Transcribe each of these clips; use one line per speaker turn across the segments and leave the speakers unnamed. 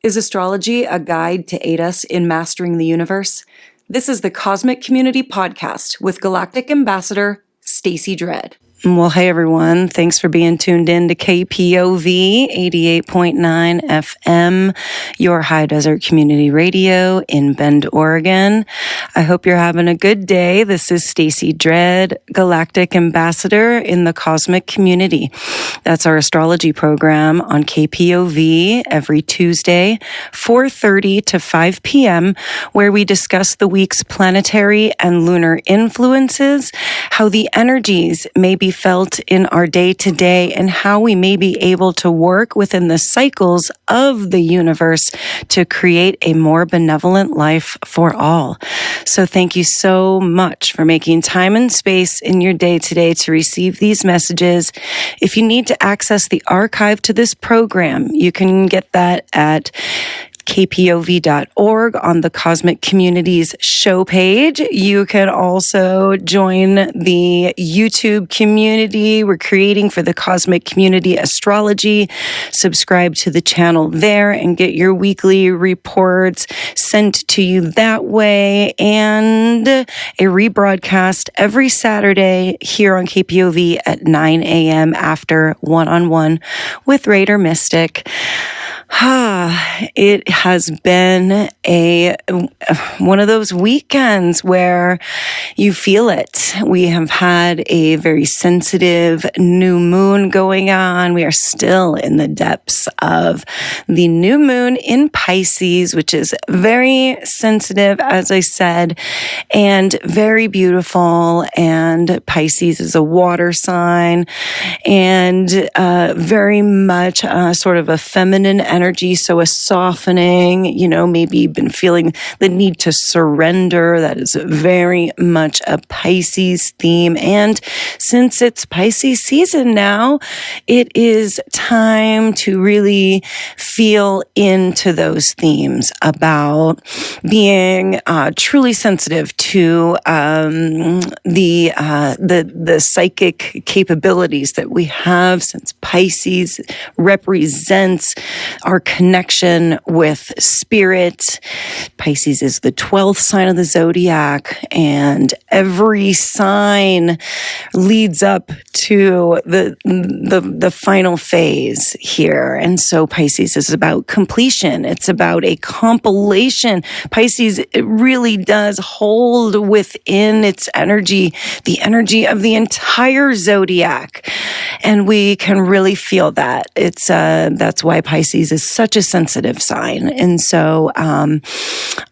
Is astrology a guide to aid us in mastering the universe? This is the Cosmic Community Podcast with Galactic Ambassador Stacey Dredd. Well, hey everyone. Thanks for being tuned in to KPOV 88.9 FM, your high desert community radio in Bend, Oregon. I hope you're having a good day. This is Stacey Dredd, Galactic Ambassador in the Cosmic Community. That's our astrology program on KPOV every Tuesday, 4:30 to 5 p.m., where we discuss the week's planetary and lunar influences, how the energies may be felt in our day-to-day, and how we may be able to work within the cycles of the universe to create a more benevolent life for all. So thank you so much for making time and space in your day today to receive these messages. If you need to access the archive to this program, you can get that at kpov.org on the Cosmic Communities show page. You can also join the YouTube community we're creating for the Cosmic Community Astrology. Subscribe to the channel there and get your weekly reports sent to you that way, and a rebroadcast every Saturday here on KPOV at 9 a.m. after One-on-One with Raider Mystic. It has been one of those weekends where you feel it. We have had a very sensitive new moon going on. We are still in the depths of the new moon in Pisces, which is very sensitive, as I said, and very beautiful. And Pisces is a water sign and very much sort of a feminine energy, so a softening, maybe you've been feeling the need to surrender. That is very much a Pisces theme. And since it's Pisces season now, it is time to really feel into those themes about being truly sensitive to the psychic capabilities that we have, since Pisces represents our connection with spirit. Pisces is the 12th sign of the zodiac, and every sign leads up to the final phase here. And so Pisces is about completion. It's about a compilation. Pisces, it really does hold within its energy the energy of the entire zodiac, and we can really feel that. It's that's why Pisces is such a sensitive sign. And so,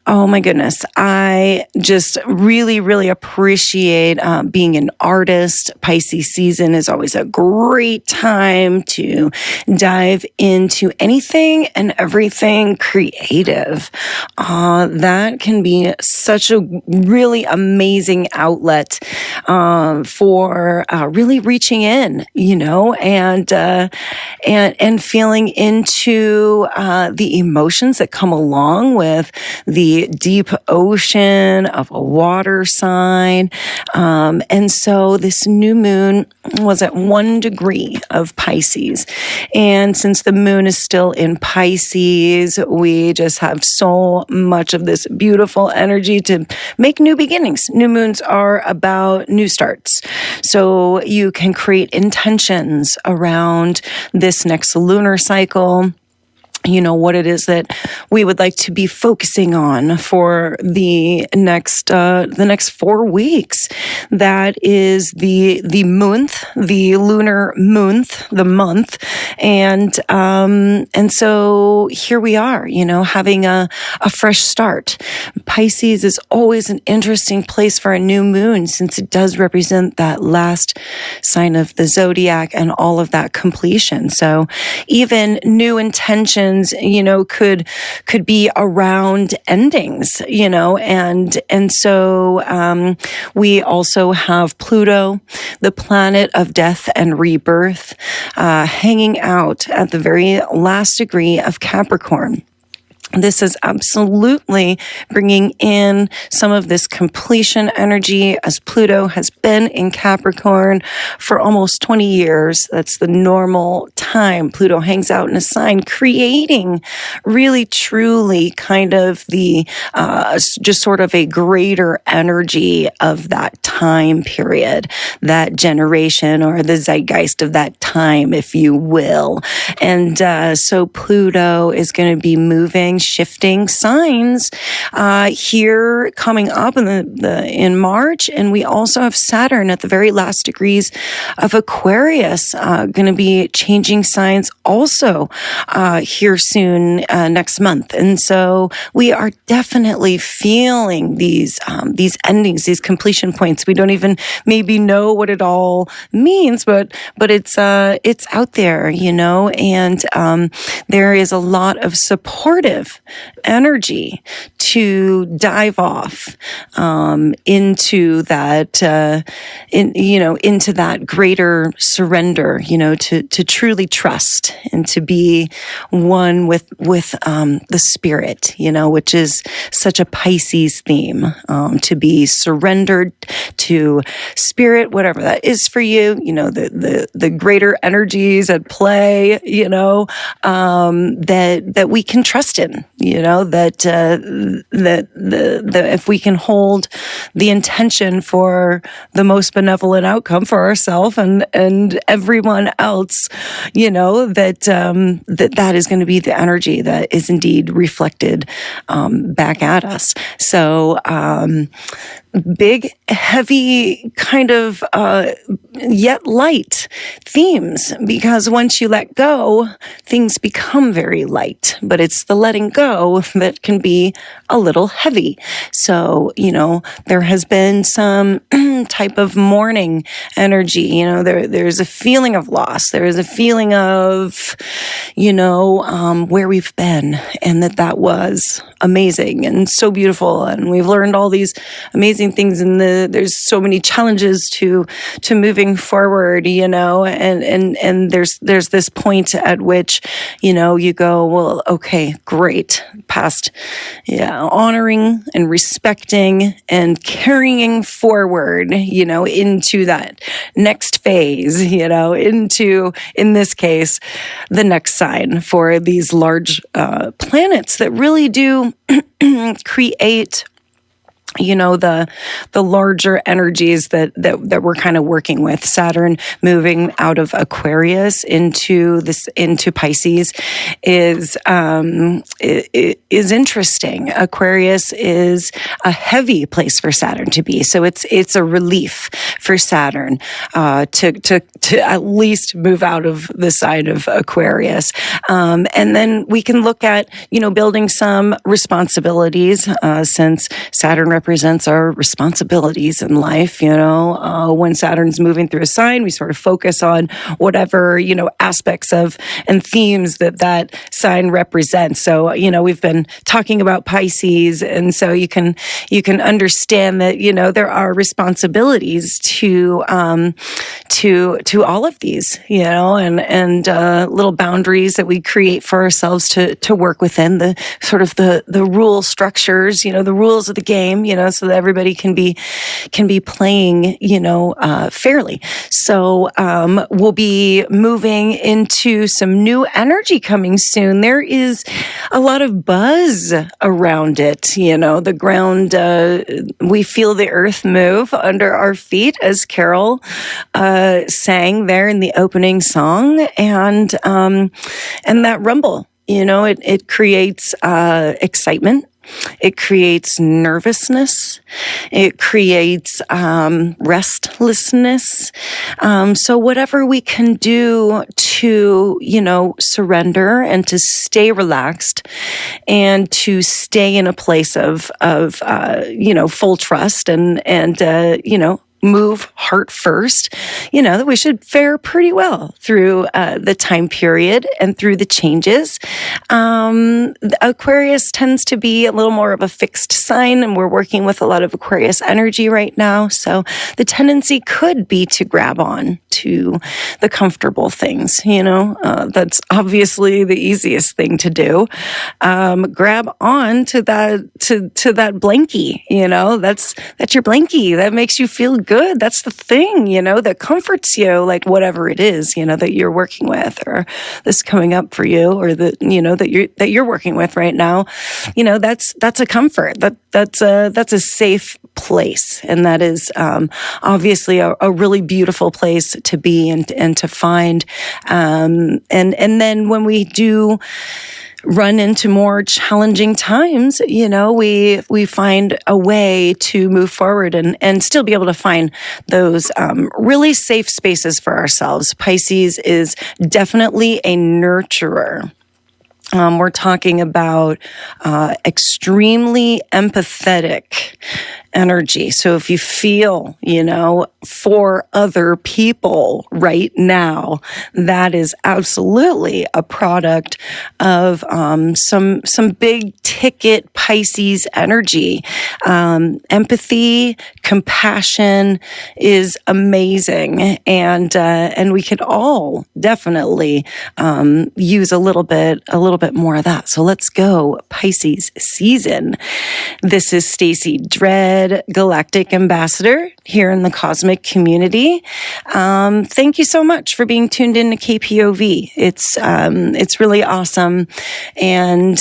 oh my goodness, I just really, really appreciate being an artist. Pisces season is always a great time to dive into anything and everything creative. That can be such a really amazing outlet for really reaching in, and feeling into the emotions that come along with the deep ocean of a water sign. And so this new moon was at 1 degree of Pisces. And since the moon is still in Pisces, we just have so much of this beautiful energy to make new beginnings. New moons are about new starts. So you can create intentions around this next lunar cycle. What it is that we would like to be focusing on for the next 4 weeks. That is the month, the lunar month, the month. And so here we are, having a fresh start. Pisces is always an interesting place for a new moon, since it does represent that last sign of the zodiac and all of that completion. So even new intentions, could be around endings, and so we also have Pluto, the planet of death and rebirth, hanging out at the very last degree of Capricorn. this is absolutely bringing in some of this completion energy, as Pluto has been in Capricorn for almost 20 years. That's the normal time Pluto hangs out in a sign, creating really truly kind of the just sort of a greater energy of that time period, that generation, or the zeitgeist of that time, if you will. And so Pluto is going to be moving, shifting signs here coming up in March, and we also have Saturn at the very last degrees of Aquarius going to be changing signs also here soon next month. And so we are definitely feeling these endings, these completion points. We don't even maybe know what it all means, but it's out there, and there is a lot of supportive energy to dive off into that into that greater surrender, to truly trust and to be one with the spirit, which is such a Pisces theme, to be surrendered to spirit, whatever that is for you, the greater energies at play, that we can trust in, that if we can hold the intention for the most benevolent outcome for ourselves and everyone else, that is going to be the energy that is indeed reflected back at us. So big, heavy, kind of yet light themes, because once you let go, things become very light, but it's the letting go that can be a little heavy. So, there has been some type of mourning energy, there's a feeling of loss. There is a feeling of, where we've been, and that was amazing and so beautiful. And we've learned all these amazing things, and there's so many challenges to moving forward, and there's this point at which, you go, well, okay, great, past, honoring and respecting and carrying forward, into that next phase, into, in this case, the next sign for these large planets that really do create the larger energies that we're kind of working with. Saturn moving out of Aquarius into Pisces is interesting. Aquarius is a heavy place for Saturn to be, so it's a relief for Saturn to at least move out of the side of Aquarius, and then we can look at building some responsibilities, since Saturn represents our responsibilities in life. When Saturn's moving through a sign, we sort of focus on whatever, aspects of and themes that sign represents. So, we've been talking about Pisces, and so you can understand that, there are responsibilities to all of these, and little boundaries that we create for ourselves to work within, the sort of the rule structures, the rules of the game, so that everybody can be playing, fairly. So, we'll be moving into some new energy coming soon. There is a lot of buzz around it. The ground, we feel the earth move under our feet, as Carol sang there in the opening song, and that rumble, it creates excitement. It creates nervousness. It creates restlessness. So whatever we can do to, surrender and to stay relaxed and to stay in a place of full trust and move heart first, that we should fare pretty well through the time period and through the changes. Aquarius tends to be a little more of a fixed sign, and we're working with a lot of Aquarius energy right now. So the tendency could be to grab on to the comfortable things. That's obviously the easiest thing to do. Grab on to that that blankie. That's your blankie. That makes you feel good. That's the thing, that comforts you, like whatever it is, that you're working with, or this coming up for you, or that you're working with right now. That's a comfort. That's a safe place, and that is obviously a really beautiful place to be and to find. And then when we do run into more challenging times, we find a way to move forward and still be able to find those really safe spaces for ourselves. Pisces is definitely a nurturer. We're talking about extremely empathetic energy. So if you feel, for other people right now, that is absolutely a product of some big ticket Pisces energy. Empathy, compassion is amazing, and we could all definitely use a little bit more of that. So let's go Pisces season. This is Stacy Dredd, Galactic Ambassador here in the cosmic community. Thank you so much for being tuned in to KPOV. It's really awesome, and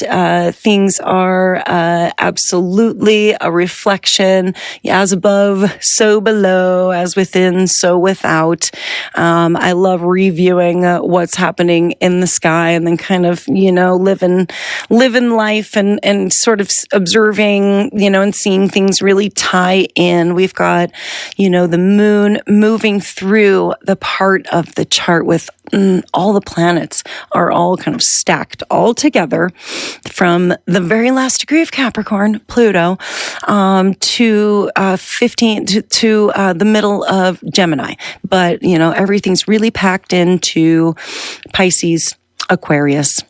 things are absolutely a reflection. As above, so below, as within, so without. I love reviewing what's happening in the sky, and then kind of living life and sort of observing and seeing things really tie in. We've got the moon moving through the part of the chart with all the planets are all kind of stacked all together from the very last degree of Capricorn, Pluto, to 15 to the middle of Gemini. But everything's really packed into Pisces, Aquarius,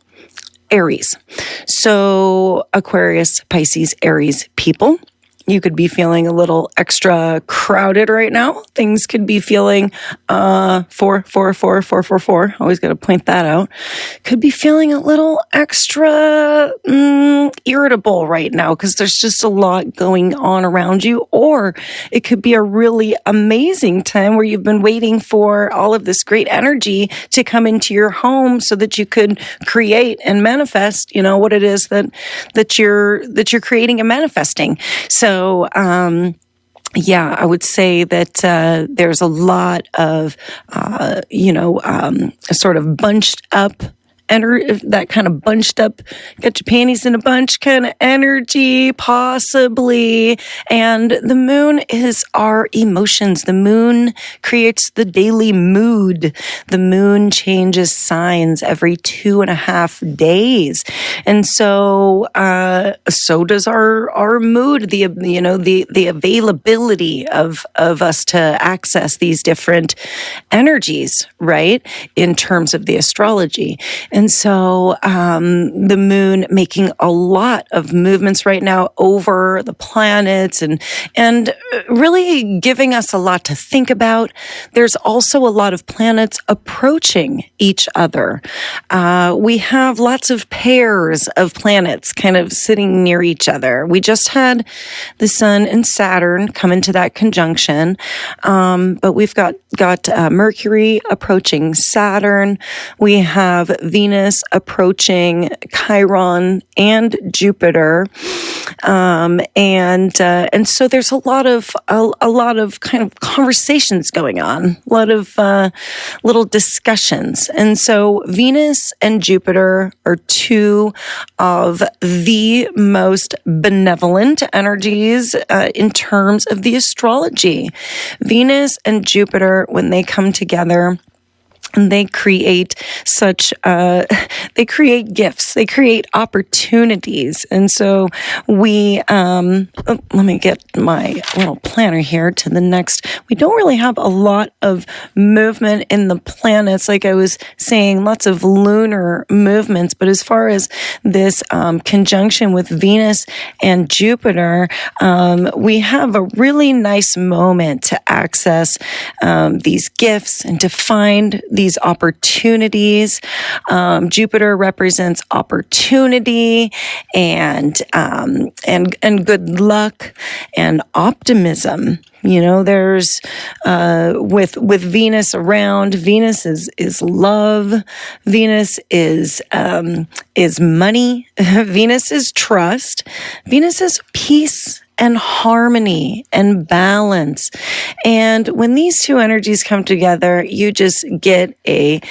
Aries. So Aquarius, Pisces, Aries people, you could be feeling a little extra crowded right now. Things could be feeling 4. Always got to point that out. Could be feeling a little extra irritable right now because there's just a lot going on around you. Or it could be a really amazing time where you've been waiting for all of this great energy to come into your home so that you could create and manifest, what it is that you're creating and manifesting. So, I would say that there's a lot of, sort of bunched up that kind of bunched up, got your panties in a bunch kind of energy, possibly. And the moon is our emotions. The moon creates the daily mood. The moon changes signs every 2.5 days. And so does our mood, the availability of us to access these different energies, right? In terms of the astrology. And so the moon making a lot of movements right now over the planets and really giving us a lot to think about. There's also a lot of planets approaching each other. We have lots of pairs of planets kind of sitting near each other. We just had the Sun and Saturn come into that conjunction, but we've got Mercury approaching Saturn. We have Venus approaching Chiron and Jupiter, and so there's a lot of kind of conversations going on, a lot of little discussions, and so Venus and Jupiter are two of the most benevolent energies in terms of the astrology. Venus and Jupiter, when they come together, And they create they create gifts, they create opportunities. And so let me get my little planner here to the next. We don't really have a lot of movement in the planets. Like I was saying, lots of lunar movements. But as far as this conjunction with Venus and Jupiter, we have a really nice moment to access these gifts and to find these opportunities. Jupiter represents opportunity and good luck and optimism. There's with Venus around. Venus is love. Venus is money. Venus is trust. Venus is peace and harmony and balance. And when these two energies come together, you just get a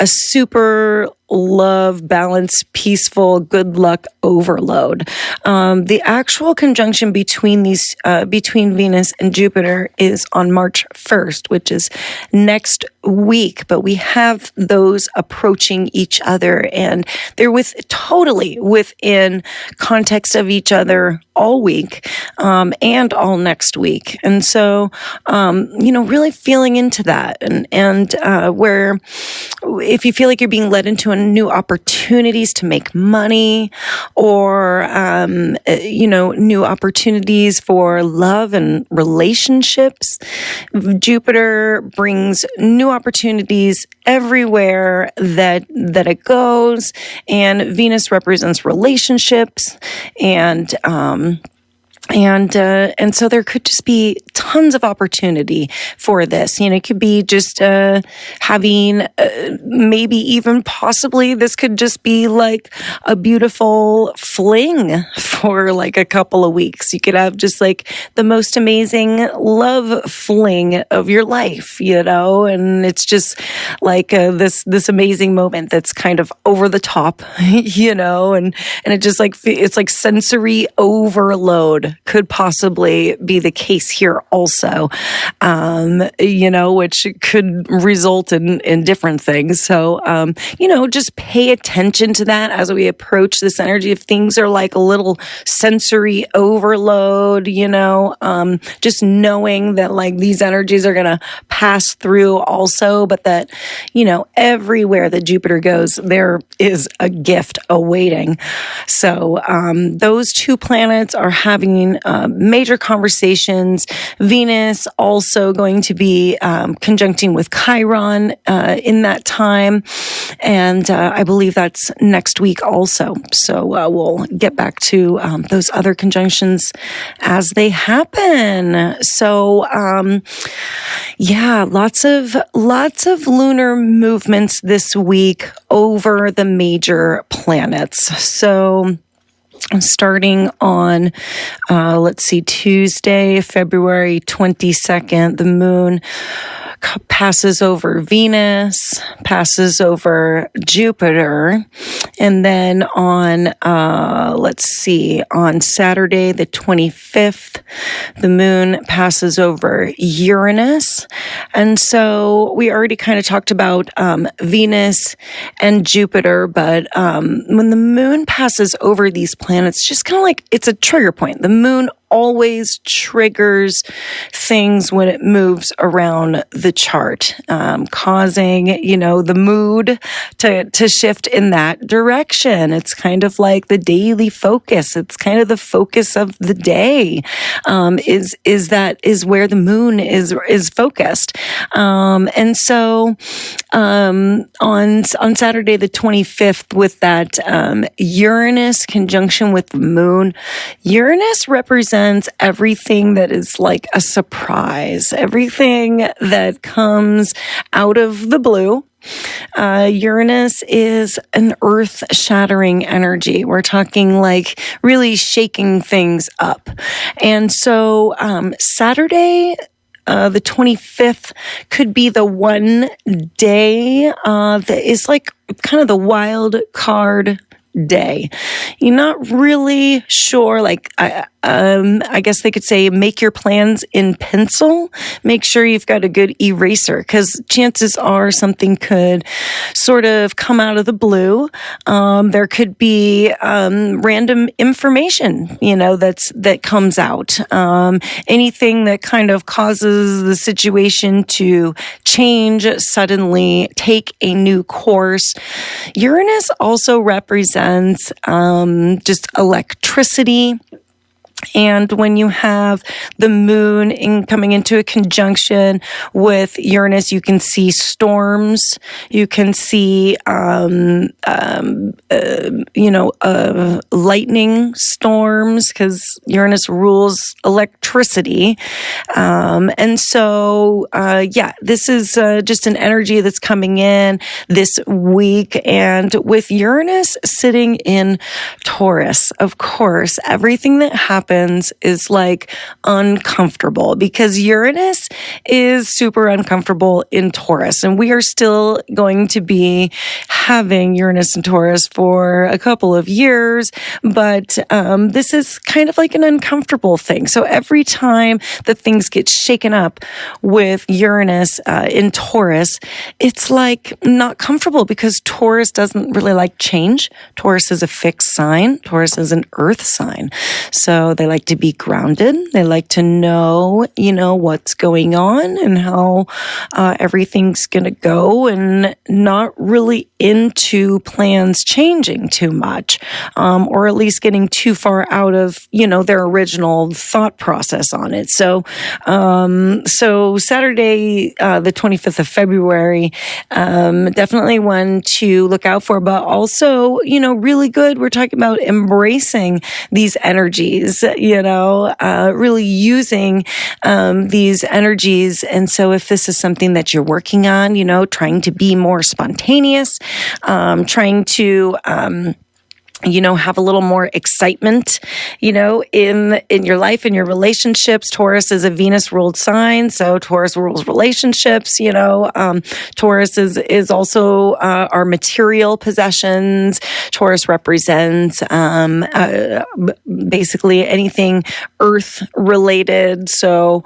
super love, balance, peaceful, good luck overload. The actual conjunction between Venus and Jupiter is on March 1st, which is next week, but we have those approaching each other, and they're totally within context of each other all week, and all next week. And so, really feeling into that and where if you feel like you're being led into new opportunities to make money or, new opportunities for love and relationships, Jupiter brings new opportunities everywhere that it goes, and Venus represents relationships and so there could just be tons of opportunity for this. It could be just having maybe even possibly this could just be like a beautiful fling for like a couple of weeks. You could have just like the most amazing love fling of your life, and it's just like this amazing moment that's kind of over the top, and it just like it's like sensory overload could possibly be the case here also, which could result in different things. So, just pay attention to that as we approach this energy. If things are like a little sensory overload, just knowing that like these energies are going to pass through also, but that, everywhere that Jupiter goes, there is a gift awaiting. So, those two planets are having major conversations. Venus also going to be conjuncting with Chiron in that time, and I believe that's next week also. So we'll get back to those other conjunctions as they happen. So lots of lunar movements this week over the major planets. So starting on, Tuesday, February 22nd, the moon passes over Venus, passes over Jupiter, and then on Saturday the 25th, the moon passes over Uranus. And so we already kind of talked about Venus and Jupiter, but when the moon passes over these planets, just kind of like it's a trigger point. The moon always triggers things when it moves around the chart, causing, the mood to shift in that direction. It's kind of like the daily focus. It's kind of the focus of the day, is where the moon is focused. And so, on Saturday, the 25th, with that, Uranus conjunction with the moon, Uranus represents everything that is like a surprise, everything that comes out of the blue. Uranus is an earth-shattering energy. We're talking like really shaking things up. And so Saturday, the 25th could be the one day that is like kind of the wild card day. You're not really sure, like, I guess they could say, make your plans in pencil. Make sure you've got a good eraser, because chances are something could sort of come out of the blue. There could be random information, that comes out. Anything that kind of causes the situation to change suddenly, take a new course. Uranus also represents just electricity. And when you have the moon coming into a conjunction with Uranus, you can see storms. You can see, lightning storms, because Uranus rules electricity. And so, this is just an energy that's coming in this week. And with Uranus sitting in Taurus, of course, everything that happens is like uncomfortable, because Uranus is super uncomfortable in Taurus, and we are still going to be having Uranus in Taurus for a couple of years, but this is kind of like an uncomfortable thing. So every time that things get shaken up with Uranus in Taurus, it's like not comfortable, because Taurus doesn't really like change. Taurus is a fixed sign. Taurus is an earth sign. So they like to be grounded. They like to know, what's going on and how everything's going to go, and not really into plans changing too much, or at least getting too far out of, their original thought process on it. So Saturday, the 25th of February, definitely one to look out for, but also, really good. We're talking about embracing these energies, really using these energies. And so if this is something that you're working on, trying to be more spontaneous, trying to have a little more excitement, in your life, in your relationships. Taurus is a Venus-ruled sign, so Taurus rules relationships. Taurus is also our material possessions. Taurus represents basically anything earth-related, so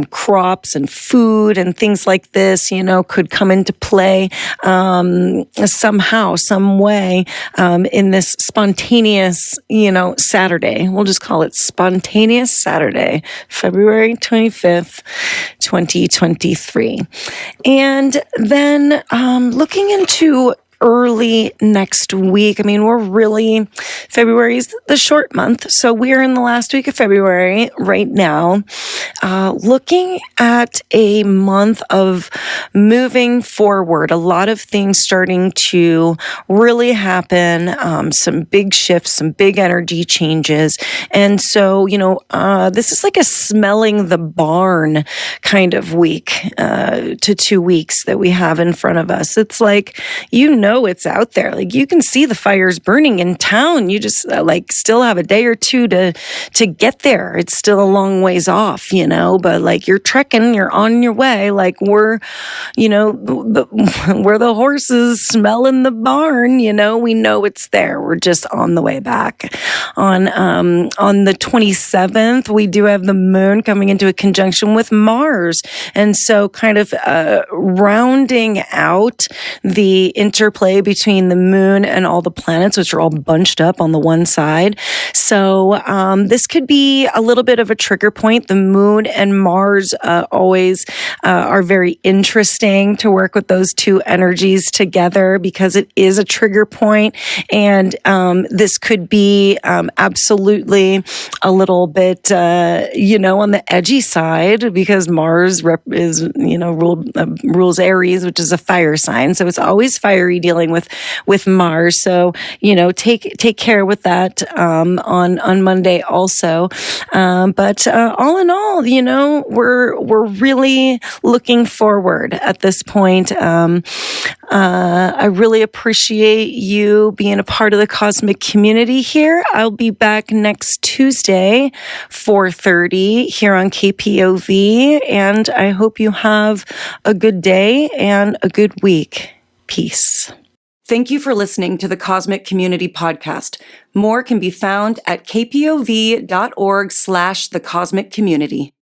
crops and food and things like this, could come into play somehow, some way in this spontaneous, Saturday. We'll just call it Spontaneous Saturday, February 25th, 2023. And then looking into early next week. February's the short month, so we're in the last week of February right now, looking at a month of moving forward, a lot of things starting to really happen, some big shifts, some big energy changes. And so, this is like a smelling the barn kind of week to 2 weeks that we have in front of us. It's like, it's out there. Like, you can see the fires burning in town. You just still have a day or two to get there. It's still a long ways off, but you're trekking, you're on your way. We're the horses smelling the barn, we know it's there. We're just on the way back. On the 27th, we do have the moon coming into a conjunction with Mars. And so kind of rounding out the interplay between the moon and all the planets, which are all bunched up on the one side. So this could be a little bit of a trigger point. The moon and Mars always are very interesting to work with those two energies together, because it is a trigger point. And this could be absolutely a little bit, on the edgy side, because Mars is rules Aries, which is a fire sign. So it's always fiery dealing with Mars. So, take care with that on Monday also. But all in all, we're really looking forward at this point. I really appreciate you being a part of the cosmic community here. I'll be back next Tuesday, 4:30 here on KPOV, and I hope you have a good day and a good week. Peace. Thank you for listening to the Cosmic Community Podcast. More can be found at kpov.org/thecosmiccommunity.